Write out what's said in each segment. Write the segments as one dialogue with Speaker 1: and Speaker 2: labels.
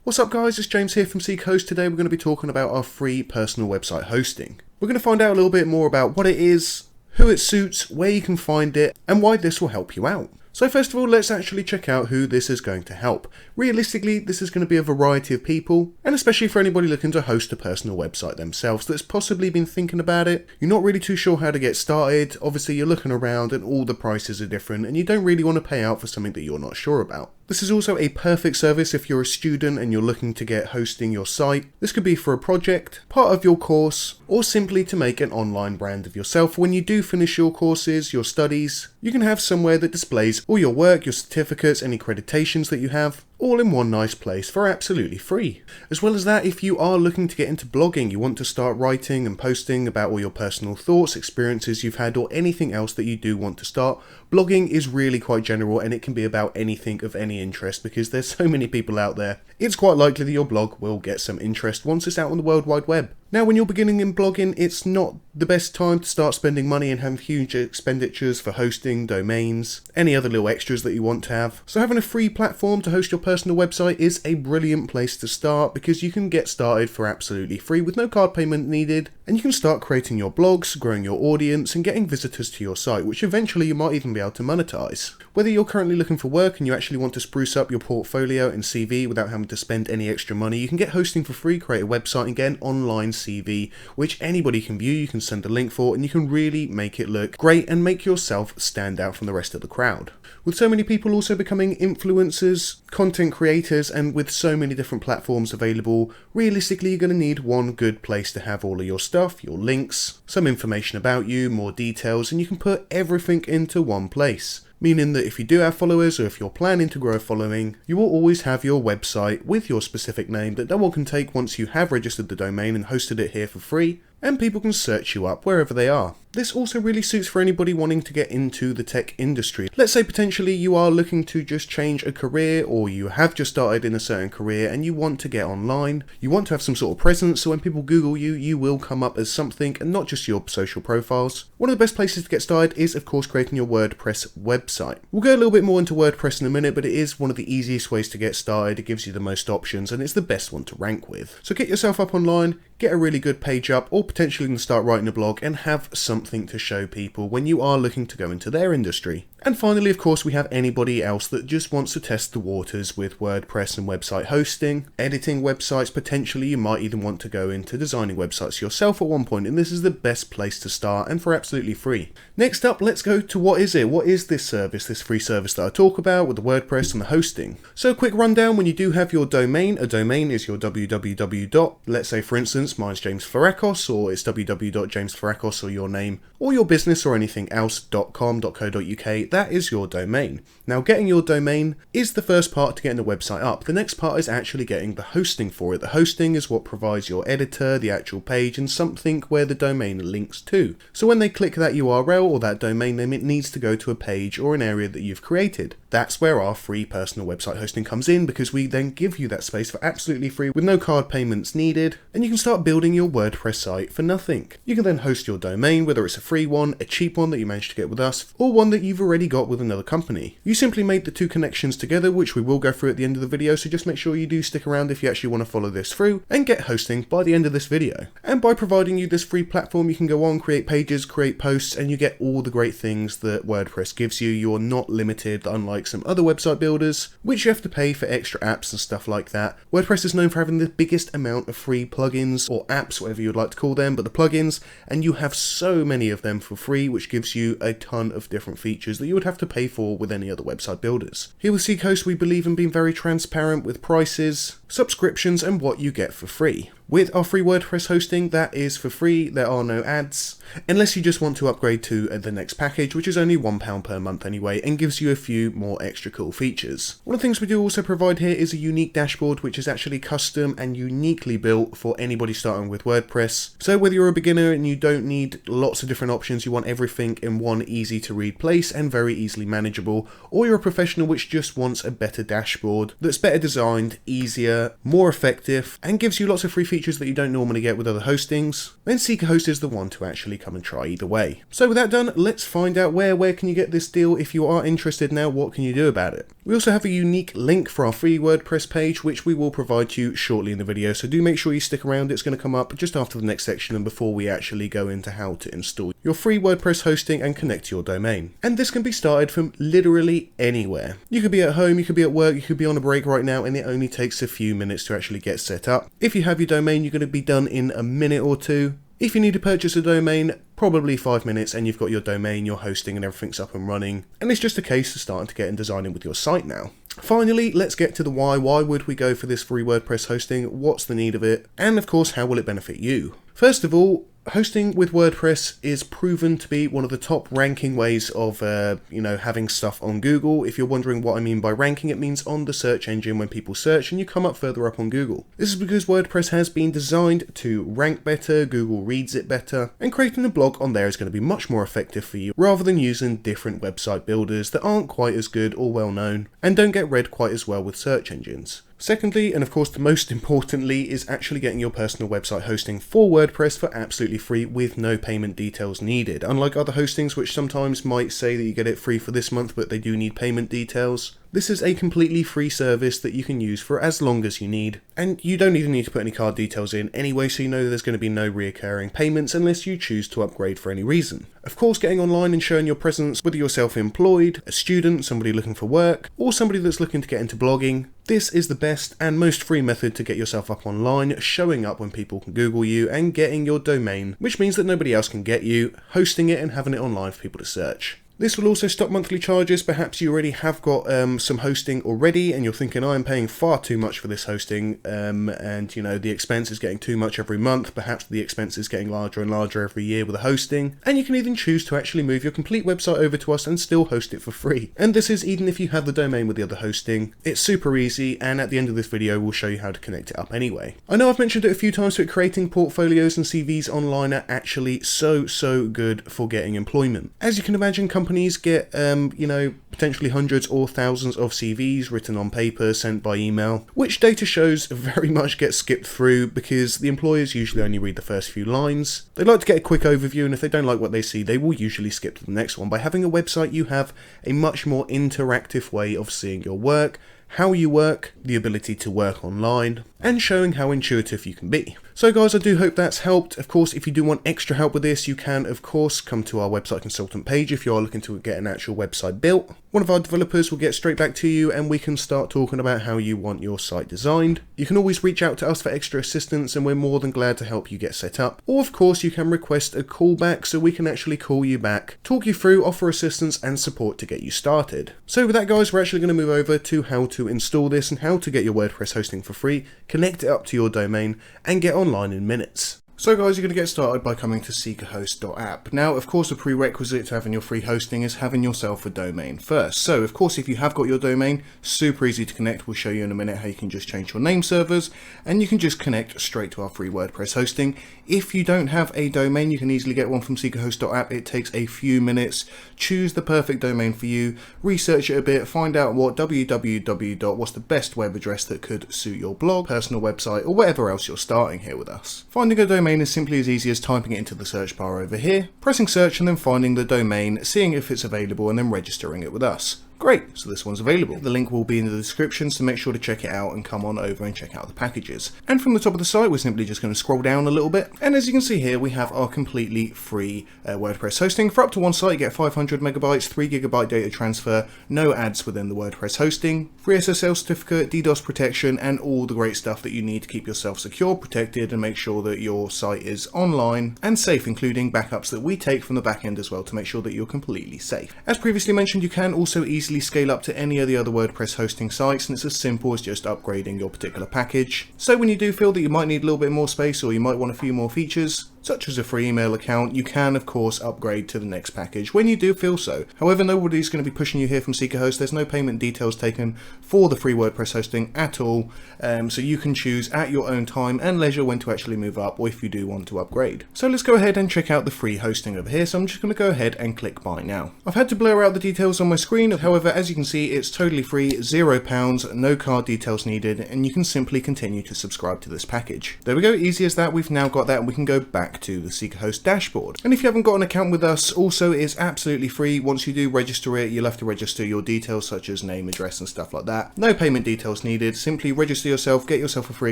Speaker 1: What's up guys, it's James here from SeekaHost. Today we're going to be talking about our free personal website hosting. We're going to find out a little bit more about what it is, who it suits, where you can find it, and why this will help you out. So first of all, let's actually check out who this is going to help. Realistically, this is going to be a variety of people, and especially for anybody looking to host a personal website themselves that's possibly been thinking about it. You're not really too sure how to get started. Obviously, you're looking around and all the prices are different, and you don't really want to pay out for something that you're not sure about. This is also a perfect service if you're a student and you're looking to get hosting your site. This could be for a project, part of your course, or simply to make an online brand of yourself. When you do finish your courses, your studies, you can have somewhere that displays all your work, your certificates, any accreditations that you have, all in one nice place for absolutely free. As well as that, if you are looking to get into blogging, you want to start writing and posting about all your personal thoughts, experiences you've had, or anything else that you do want to start, blogging is really quite general and it can be about anything of any interest because there's so many people out there. It's quite likely that your blog will get some interest once it's out on the World Wide Web. Now, when you're beginning in blogging, it's not the best time to start spending money and having huge expenditures for hosting, domains, any other little extras that you want to have. So having a free platform to host your personal website is a brilliant place to start because you can get started for absolutely free with no card payment needed, and you can start creating your blogs, growing your audience, and getting visitors to your site, which eventually you might even be able to monetize. Whether you're currently looking for work and you actually want to spruce up your portfolio and CV without having to spend any extra money, you can get hosting for free, create a website, and get an online CV, which anybody can view, you can send a link for, and you can really make it look great and make yourself stand out from the rest of the crowd. With so many people also becoming influencers, content creators, and with so many different platforms available, realistically you're going to need one good place to have all of your stuff, your links, some information about you, more details, and you can put everything into one place. Meaning that if you do have followers or if you're planning to grow a following, you will always have your website with your specific name that no one can take once you have registered the domain and hosted it here for free, and people can search you up wherever they are. This also really suits for anybody wanting to get into the tech industry. Let's say potentially you are looking to just change a career, or you have just started in a certain career and you want to get online. You want to have some sort of presence, so when people Google you, you will come up as something and not just your social profiles. One of the best places to get started is of course creating your WordPress website. We'll go a little bit more into WordPress in a minute, but it is one of the easiest ways to get started. It gives you the most options and it's the best one to rank with. So get yourself up online, get a really good page up, or potentially you can start writing a blog and have something to show people when you are looking to go into their industry. And finally, of course, we have anybody else that just wants to test the waters with WordPress and website hosting, editing websites. Potentially you might even want to go into designing websites yourself at one point, and this is the best place to start and for absolutely free. Next up, let's go to what is it? What is this service, this free service that I talk about with the WordPress and the hosting? So a quick rundown: when you do have your domain, a domain is your www. Let's say for instance mine's James Farakos, or it's www.jamesfarakos, or your name or your business or anything else.com.co.uk. That is your domain. Now, getting your domain is the first part to getting the website up. The next part is actually getting the hosting for it. The hosting is what provides your editor, the actual page, and something where the domain links to. So when they click that URL or that domain name, it needs to go to a page or an area that you've created. That's where our free personal website hosting comes in, because we then give you that space for absolutely free with no card payments needed, and you can start building your WordPress site for nothing. You can then host your domain, whether it's a free one, a cheap one that you managed to get with us, or one that you've already got with another company. You simply make the two connections together, which we will go through at the end of the video, so just make sure you do stick around if you actually want to follow this through and get hosting by the end of this video. And by providing you this free platform, you can go on, create pages, create posts, and you get all the great things that WordPress gives you. You're not limited, unlike some other website builders, which you have to pay for extra apps and stuff like that. WordPress is known for having the biggest amount of free plugins, or apps, whatever you'd like to call them, but the plugins, and you have so many of them for free, which gives you a ton of different features that you would have to pay for with any other website builders. Here with SeekaHost, we believe in being very transparent with prices, subscriptions, and what you get for free. With our free WordPress hosting, that is for free, there are no ads, unless you just want to upgrade to the next package, which is only £1 per month anyway, and gives you a few more extra cool features. One of the things we do also provide here is a unique dashboard, which is actually custom and uniquely built for anybody starting with WordPress. So whether you're a beginner and you don't need lots of different options, you want everything in one easy to read place and very easily manageable, or you're a professional which just wants a better dashboard that's better designed, easier, more effective, and gives you lots of free features features that you don't normally get with other hostings, then SeekaHost is the one to actually come and try either way. So with that done, let's find out where can you get this deal. If you are interested now, what can you do about it? We also have a unique link for our free WordPress page, which we will provide to you shortly in the video, so do make sure you stick around. It's going to come up just after the next section and before we actually go into how to install your free WordPress hosting and connect to your domain. And this can be started from literally anywhere. You could be at home, you could be at work, you could be on a break right now, and it only takes a few minutes to actually get set up. If you have your domain, you're going to be done in a minute or two. If you need to purchase a domain, probably 5 minutes, and you've got your domain, your hosting, and everything's up and running. And it's just a case of starting to get and designing with your site now. Finally, let's get to the why. Why would we go for this free WordPress hosting? What's the need of it? And of course, how will it benefit you? First of all, hosting with WordPress is proven to be one of the top ranking ways of, having stuff on Google. If you're wondering what I mean by ranking, it means on the search engine when people search and you come up further up on Google. This is because WordPress has been designed to rank better, Google reads it better, and creating a blog on there is going to be much more effective for you rather than using different website builders that aren't quite as good or well known and don't get read quite as well with search engines. Secondly, and of course the most importantly, is actually getting your personal website hosting for WordPress for absolutely free with no payment details needed. Unlike other hostings which sometimes might say that you get it free for this month but they do need payment details, this is a completely free service that you can use for as long as you need. And you don't even need to put any card details in anyway, so you know there's going to be no reoccurring payments unless you choose to upgrade for any reason. Of course, getting online and showing your presence, whether you're self-employed, a student, somebody looking for work, or somebody that's looking to get into blogging, this is the best and most free method to get yourself up online, showing up when people can Google you, and getting your domain, which means that nobody else can get you, hosting it and having it online for people to search. This will also stop monthly charges. Perhaps you already have got some hosting already and you're thinking, I'm paying far too much for this hosting and the expense is getting too much every month. Perhaps the expense is getting larger and larger every year with the hosting. And you can even choose to actually move your complete website over to us and still host it for free. And this is even if you have the domain with the other hosting. It's super easy, and at the end of this video we'll show you how to connect it up anyway. I know I've mentioned it a few times, but creating portfolios and CVs online are actually so good for getting employment. As you can imagine, companies get potentially hundreds or thousands of CVs written on paper sent by email, which data shows very much gets skipped through because the employers usually only read the first few lines. They like to get a quick overview, and if they don't like what they see, they will usually skip to the next one. By having a website, you have a much more interactive way of seeing your work, how you work, the ability to work online, and showing how intuitive you can be. So guys, I do hope that's helped. Of course, if you do want extra help with this, you can of course come to our website consultant page if you are looking to get an actual website built. One of our developers will get straight back to you and we can start talking about how you want your site designed. You can always reach out to us for extra assistance and we're more than glad to help you get set up. Or of course, you can request a callback so we can actually call you back, talk you through, offer assistance and support to get you started. So with that guys, we're actually going to move over to how to install this and how to get your WordPress hosting for free, connect it up to your domain and get online in minutes. So guys, you're going to get started by coming to SeekaHost.app. Now, of course, a prerequisite to having your free hosting is having yourself a domain first. So, of course, if you have got your domain, super easy to connect. We'll show you in a minute how you can just change your name servers and you can just connect straight to our free WordPress hosting. If you don't have a domain, you can easily get one from SeekaHost.app. It takes a few minutes. Choose the perfect domain for you, research it a bit, find out what's the best web address that could suit your blog, personal website, or whatever else you're starting here with us. Finding a domain is simply as easy as typing it into the search bar over here, pressing search and then finding the domain, seeing if it's available and then registering it with us. Great, so this one's available. The link will be in the description, so make sure to check it out and come on over and check out the packages. And from the top of the site, we're simply just going to scroll down a little bit. And as you can see here, we have our completely free WordPress hosting. For up to one site, you get 500 megabytes, 3 GB data transfer, no ads within the WordPress hosting, free SSL certificate, DDoS protection, and all the great stuff that you need to keep yourself secure, protected, and make sure that your site is online and safe, including backups that we take from the back end as well to make sure that you're completely safe. As previously mentioned, you can also easily scale up to any of the other WordPress hosting sites, and it's as simple as just upgrading your particular package. So when you do feel that you might need a little bit more space or you might want a few more features, such as a free email account, you can of course upgrade to the next package when you do feel so. However, nobody's going to be pushing you here from SeekaHost. There's no payment details taken for the free WordPress hosting at all, so you can choose at your own time and leisure when to actually move up, or if you do want to upgrade. So let's go ahead and check out the free hosting over here. So I'm just going to go ahead and click buy now. I've had to blur out the details on my screen, however, as you can see, it's totally free, £0, no card details needed, and you can simply continue to subscribe to this package. There we go, easy as that. We've now got that, and we can go back to the SeekaHost dashboard. And if you haven't got an account with us, also is absolutely free. Once you do register it, you'll have to register your details such as name, address and stuff like that. No payment details needed. Simply register yourself, get yourself a free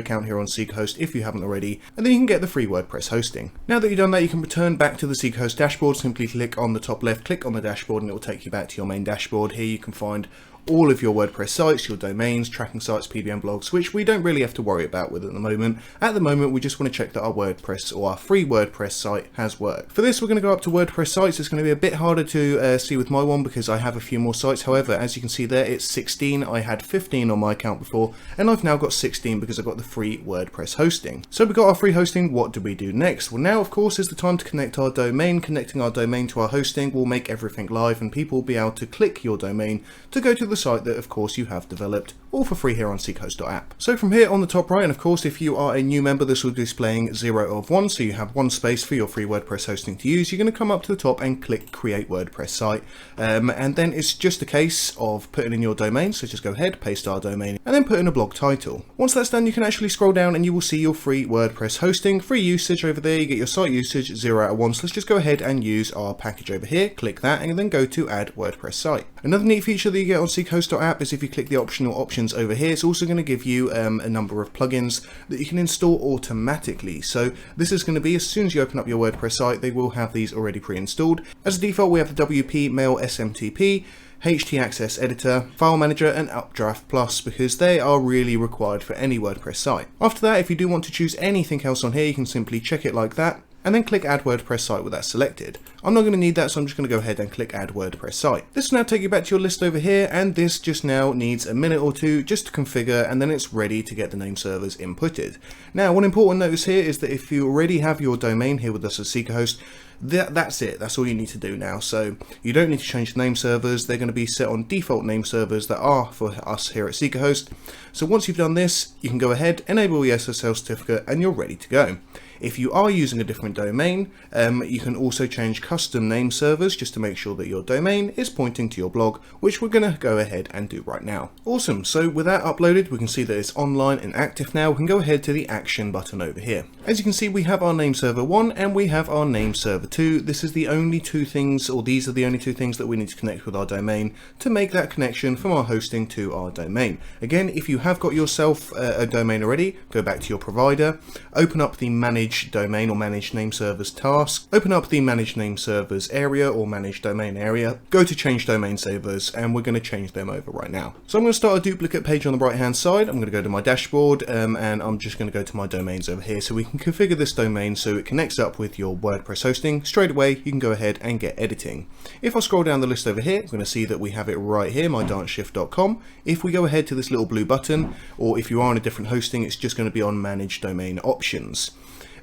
Speaker 1: account here on SeekaHost if you haven't already, and then you can get the free WordPress hosting. Now that you've done that, you can return back to the SeekaHost dashboard. Simply click on the top left, click on the dashboard, and it will take you back to your main dashboard. Here you can find all of your WordPress sites, your domains, tracking sites, PBM blogs, which we don't really have to worry about with at the moment. At the moment, we just want to check that our WordPress or our free WordPress site has worked. For this, we're going to go up to WordPress sites. It's going to be a bit harder to see with my one because I have a few more sites. However, as you can see there, it's 16. I had 15 on my account before, and I've now got 16 because I've got the free WordPress hosting. So we've got our free hosting. What do we do next? Well, now, of course, is the time to connect our domain. Connecting our domain to our hosting will make everything live, and people will be able to click your domain to go to the site that, of course, you have developed, all for free here on SeekaHost.app. So from here on the top right, and of course if you are a new member, this will be displaying 0 of 1, so you have one space for your free WordPress hosting to use. You're going to come up to the top and click create WordPress site, and then it's just a case of putting in your domain. So just go ahead, paste our domain, and then put in a blog title. Once that's done, you can actually scroll down and you will see your free WordPress hosting, free usage over there. You get your site usage 0 out of 1, so let's just go ahead and use our package over here, click that, and then go to add WordPress site. Another neat feature that you get on SeekaHost.app is if you click the optional options over here, it's also going to give you a number of plugins that you can install automatically. So this is going to be, as soon as you open up your WordPress site, they will have these already pre-installed. As a default, we have the WP Mail SMTP, htaccess editor, file manager and Updraft Plus, because they are really required for any WordPress site. After that, if you do want to choose anything else on here, you can simply check it like that and then click add WordPress site with that selected. I'm not going to need that, so I'm just going to go ahead and click add WordPress site. This will now take you back to your list over here, and this just now needs a minute or two just to configure, and then it's ready to get the name servers inputted. Now, one important notice here is that if you already have your domain here with us at SeekaHost, that's it. That's all you need to do now. So you don't need to change the name servers. They're going to be set on default name servers that are for us here at SeekaHost. So once you've done this, you can go ahead, enable the SSL certificate, and you're ready to go. If you are using a different domain, you can also change custom name servers just to make sure that your domain is pointing to your blog, which we're going to go ahead and do right now. Awesome. So with that uploaded, we can see that it's online and active now. We can go ahead to the action button over here. As you can see, we have our name server 1 and we have our name server 2. This is the only two things, or these are the only two things that we need to connect with our domain to make that connection from our hosting to our domain. Again, if you have got yourself a domain already, go back to your provider, open up the manage domain or manage name servers task, open up the manage name servers area or manage domain area, go to change domain servers, and we're going to change them over right now. So I'm going to start a duplicate page on the right hand side. I'm going to go to my dashboard, and I'm just going to go to my domains over here so we can configure this domain so it connects up with your WordPress hosting. Straight away you can go ahead and get editing. If I scroll down the list over here, I'm going to see that we have it right here, mydanceshift.com. If we go ahead to this little blue button, or if you are on a different hosting, it's just going to be on manage domain options.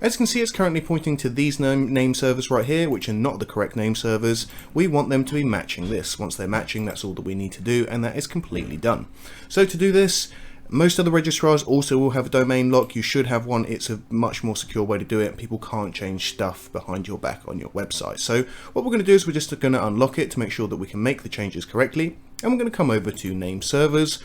Speaker 1: As you can see, it's currently pointing to these name servers right here, which are not the correct name servers. We want them to be matching this. Once they're matching, that's all that we need to do, and that is completely done. So to do this, most other registrars also will have a domain lock. You should have one. It's a much more secure way to do it. People can't change stuff behind your back on your website. So what we're going to do is we're just going to unlock it to make sure that we can make the changes correctly. And we're going to come over to name servers,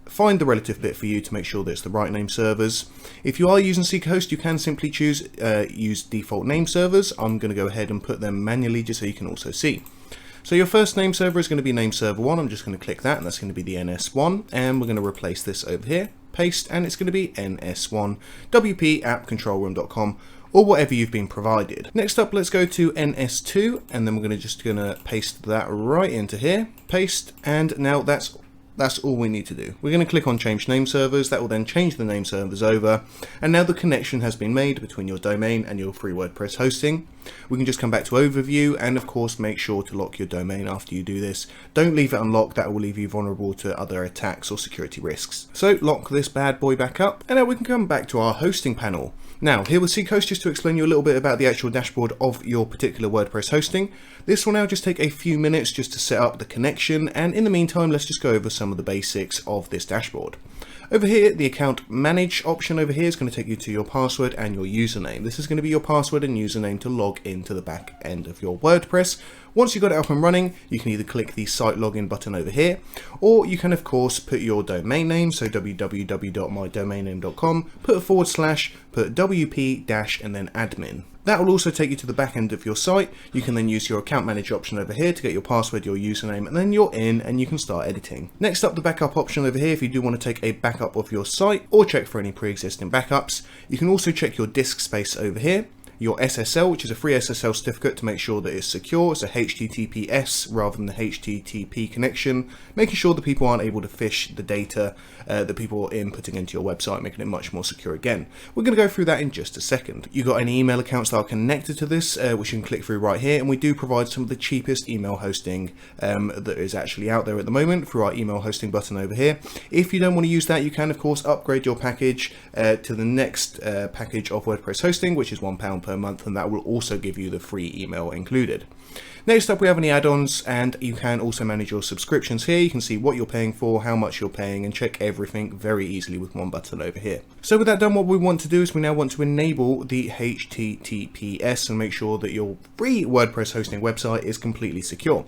Speaker 1: find the relative bit for you to make sure that it's the right name servers. If you are using SeekaHost, you can simply choose use default name servers. I'm going to go ahead and put them manually just so you can also see. So your first name server is going to be name server 1. I'm just going to click that, and that's going to be the NS1, and we're going to replace this over here, paste, and it's going to be NS1 WP app controlroom.com, or whatever you've been provided. Next up, let's go to NS2, and then we're just going to paste that right into here, paste, and now that's all we need to do. We're going to click on change name servers. That will then change the name servers over, and now the connection has been made between your domain and your free WordPress hosting. We can just come back to overview, and of course make sure to lock your domain after you do this. Don't leave it unlocked, that will leave you vulnerable to other attacks or security risks. So lock this bad boy back up, and now we can come back to our hosting panel. Now, here with SeekaHost, just to explain you a little bit about the actual dashboard of your particular WordPress hosting. This will now just take a few minutes just to set up the connection, and in the meantime, let's just go over some of the basics of this dashboard. Over here, the account manage option over here is going to take you to your password and your username. This is going to be your password and username to log into the back end of your WordPress. Once you've got it up and running, you can either click the site login button over here, or you can of course put your domain name, so www.mydomainname.com, put a /, put wp- and then admin. That will also take you to the back end of your site. You can then use your account manager option over here to get your password, your username, and then you're in and you can start editing. Next up, the backup option over here, if you do want to take a backup of your site or check for any pre-existing backups. You can also check your disk space over here. Your SSL, which is a free SSL certificate to make sure that it's secure. It's a HTTPS rather than the HTTP connection, making sure that people aren't able to phish the data that people are inputting into your website, making it much more secure again. We're going to go through that in just a second. You've got any email accounts that are connected to this, which you can click through right here, and we do provide some of the cheapest email hosting that is actually out there at the moment through our email hosting button over here. If you don't want to use that, you can of course upgrade your package to the next package of WordPress hosting, which is £1 per month, and that will also give you the free email included. Next up, we have any add-ons, and you can also manage your subscriptions here. You can see what you're paying for, how much you're paying, and check everything very easily with one button over here. So with that done, what we want to do is we now want to enable the HTTPS and make sure that your free WordPress hosting website is completely secure.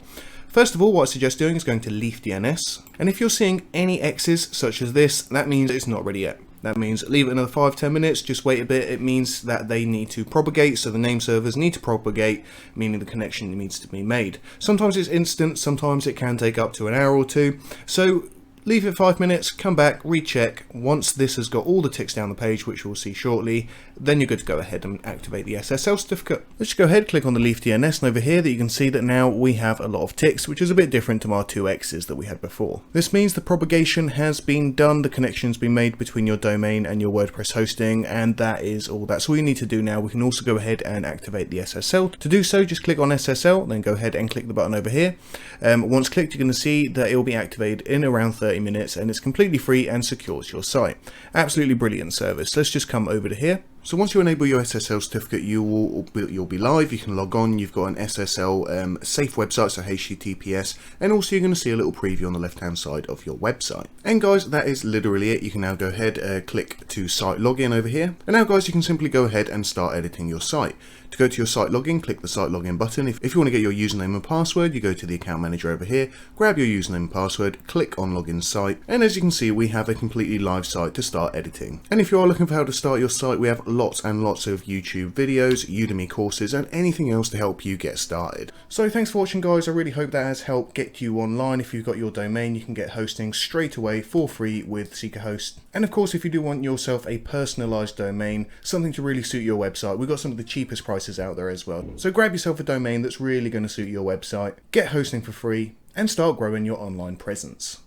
Speaker 1: First of all, what I suggest doing is going to leaf DNS, and if you're seeing any X's such as this, that means it's not ready yet. That means leave it another 5-10 minutes, just wait a bit. It means that they need to propagate, so the name servers need to propagate, meaning the connection needs to be made. Sometimes it's instant, sometimes it can take up to an hour or two. So leave it 5 minutes, come back, recheck. Once this has got all the ticks down the page, which we'll see shortly, then you're good to go ahead and activate the SSL certificate. Let's just go ahead, click on the leaf DNS, and over here that you can see that now we have a lot of ticks, which is a bit different to our 2 X's that we had before. This means the propagation has been done, the connection's been made between your domain and your WordPress hosting, and that is all. That's all you need to do now. We can also go ahead and activate the SSL. To do so, just click on SSL, then go ahead and click the button over here. Once clicked, you're going to see that it will be activated in around 30 minutes, and it's completely free and secures your site. Absolutely brilliant service. Let's just come over to here. So once you enable your SSL certificate, you'll be live. You can log on. You've got an SSL safe website, so HTTPS, and also you're going to see a little preview on the left-hand side of your website. And guys, that is literally it. You can now go ahead, click to site login over here, and now guys, you can simply go ahead and start editing your site. To go to your site login, click the site login button. If you want to get your username and password, you go to the account manager over here, grab your username and password, click on login site, and as you can see, we have a completely live site to start editing. And if you are looking for how to start your site, we have lots and lots of YouTube videos, Udemy courses, and anything else to help you get started. So thanks for watching, guys. I really hope that has helped get you online. If you've got your domain, you can get hosting straight away for free with SeekaHost. And of course, if you do want yourself a personalized domain, something to really suit your website, we've got some of the cheapest prices out there as well. So grab yourself a domain that's really going to suit your website, get hosting for free, and start growing your online presence.